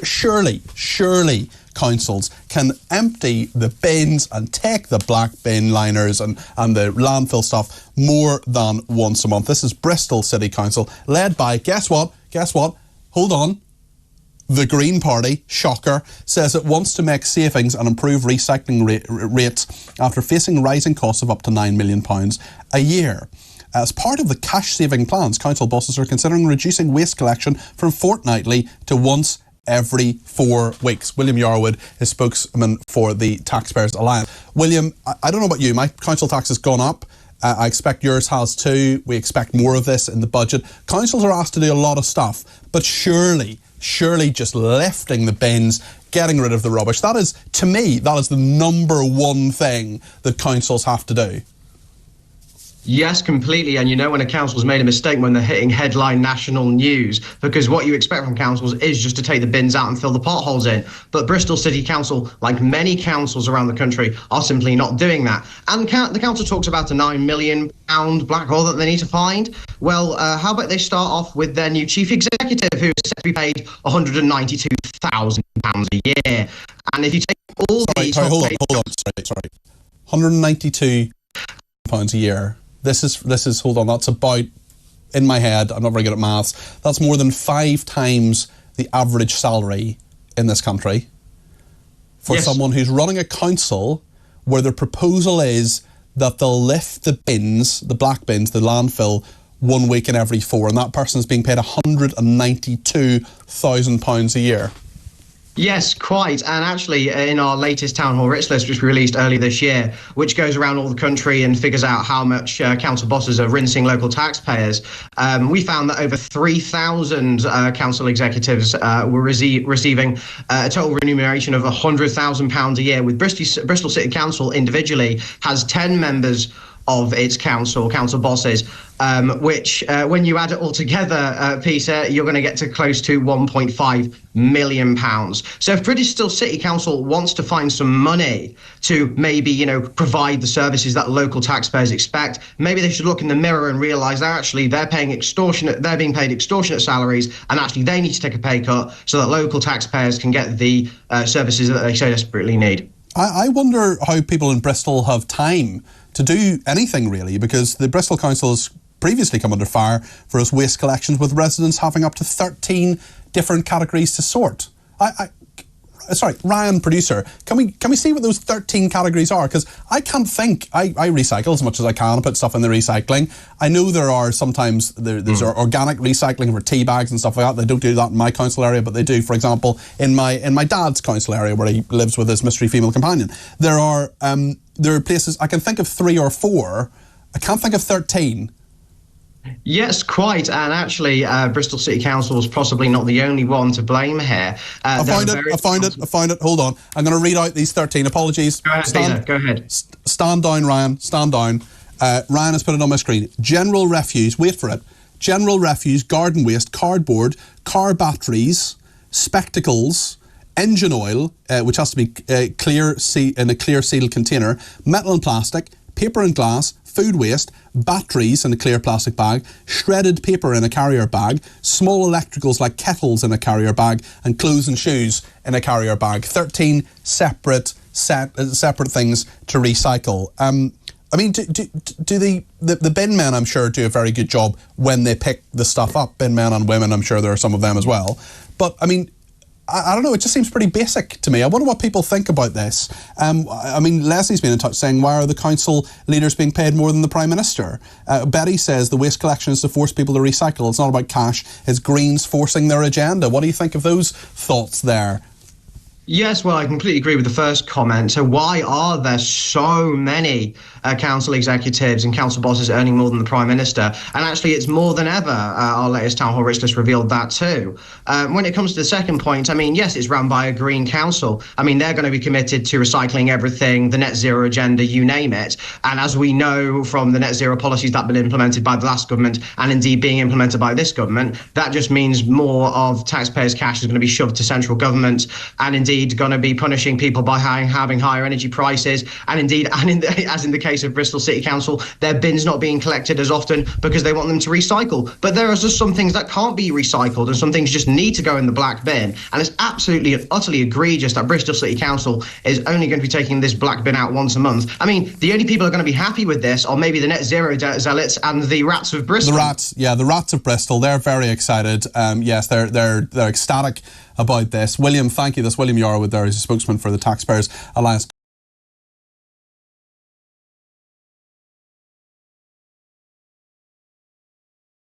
surely councils can empty the bins and take the black bin liners and the landfill stuff more than once a month. This is Bristol City Council, led by, guess what? Hold on. The Green Party, shocker, says it wants to make savings and improve recycling rates after facing rising costs of up to £9 million a year. As part of the cash-saving plans, council bosses are considering reducing waste collection from fortnightly to once every 4 weeks. William Yarwood is spokesman for the TaxPayers Alliance. William, I don't know about you, my council tax has gone up. I expect yours has too. We expect more of this in the budget. Councils are asked to do a lot of stuff, but surely just lifting the bins, getting rid of the rubbish, that is, to me, that is the number one thing that councils have to do. Yes, completely. And you know when a council's made a mistake when they're hitting headline national news, because what you expect from councils is just to take the bins out and fill the potholes in. But Bristol City Council, like many councils around the country, are simply not doing that. And the council talks about a £9 million black hole that they need to find. Well, how about they start off with their new chief executive, who is set to be paid £192,000 a year. And if you take all these... Hold on. £192 a year. This is, hold on, that's about, in my head, I'm not very good at maths, that's more than 5 times the average salary in this country for someone who's running a council where their proposal is that they'll lift the bins, the black bins, the landfill, 1 week in every 4, and that person is being paid £192,000 a year. Yes, quite. And actually, in our latest Town Hall Writs list, which we released earlier this year, which goes around all the country and figures out how much council bosses are rinsing local taxpayers, we found that over 3,000 council executives were receiving a total remuneration of £100,000 a year, with Bristol City Council individually has 10 members of its council bosses, which when you add it all together, Peter, you're going to get to close to £1.5 million. So if Bristol City Council wants to find some money to maybe, provide the services that local taxpayers expect, maybe they should look in the mirror and realise that actually they're being paid extortionate salaries, and actually they need to take a pay cut so that local taxpayers can get the services that they so desperately need. I wonder how people in Bristol have time to do anything really, because the Bristol Council has previously come under fire for its waste collections, with residents having up to 13 different categories to sort. Sorry, Ryan, producer, can we see what those 13 categories are? Because I can't think. I recycle as much as I can, put stuff in the recycling. I know there are sometimes, there's organic recycling for tea bags and stuff like that. They don't do that in my council area, but they do, for example, in my dad's council area where he lives with his mystery female companion. There are places, I can think of 3 or 4. I can't think of 13. Yes, quite. And actually, Bristol City Council is possibly not the only one to blame here. I found it. Hold on. I'm going to read out these 13. Apologies. Go ahead, Go ahead. Stand down, Ryan. Stand down. Ryan has put it on my screen. General refuse. Wait for it. General refuse, garden waste, cardboard, car batteries, spectacles, engine oil, which has to be in a clear sealed container, metal and plastic, paper and glass, food waste, batteries in a clear plastic bag, shredded paper in a carrier bag, small electricals like kettles in a carrier bag, and clothes and shoes in a carrier bag. 13 separate things to recycle. I mean, do the bin men, I'm sure, do a very good job when they pick the stuff up. Bin men and women, I'm sure there are some of them as well. But, I mean, I don't know, it just seems pretty basic to me. I wonder what people think about this. I mean, Leslie's been in touch saying, why are the council leaders being paid more than the Prime Minister? Betty says the waste collection is to force people to recycle. It's not about cash. It's Greens forcing their agenda. What do you think of those thoughts there? Yes, well, I completely agree with the first comment. So why are there so many council executives and council bosses earning more than the Prime Minister? And actually, it's more than ever. Our latest Town Hall Writs list revealed that too. When it comes to the second point, I mean, yes, it's run by a Green Council. I mean, they're going to be committed to recycling everything, the net zero agenda, you name it. And as we know from the net zero policies that have been implemented by the last government and indeed being implemented by this government, that just means more of taxpayers' cash is going to be shoved to central government. And indeed, indeed going to be punishing people by having higher energy prices, and indeed, as in the case of Bristol City Council, their bins not being collected as often because they want them to recycle. But there are just some things that can't be recycled, and some things just need to go in the black bin. And it's absolutely and utterly egregious that Bristol City Council is only going to be taking this black bin out once a month. I mean, the only people who are going to be happy with this are maybe the net zero zealots and the rats of Bristol. The rats of Bristol, they're very excited. Yes, they're ecstatic about this. William, thank you. That's William Yarwood there. He's a spokesman for the Taxpayers Alliance.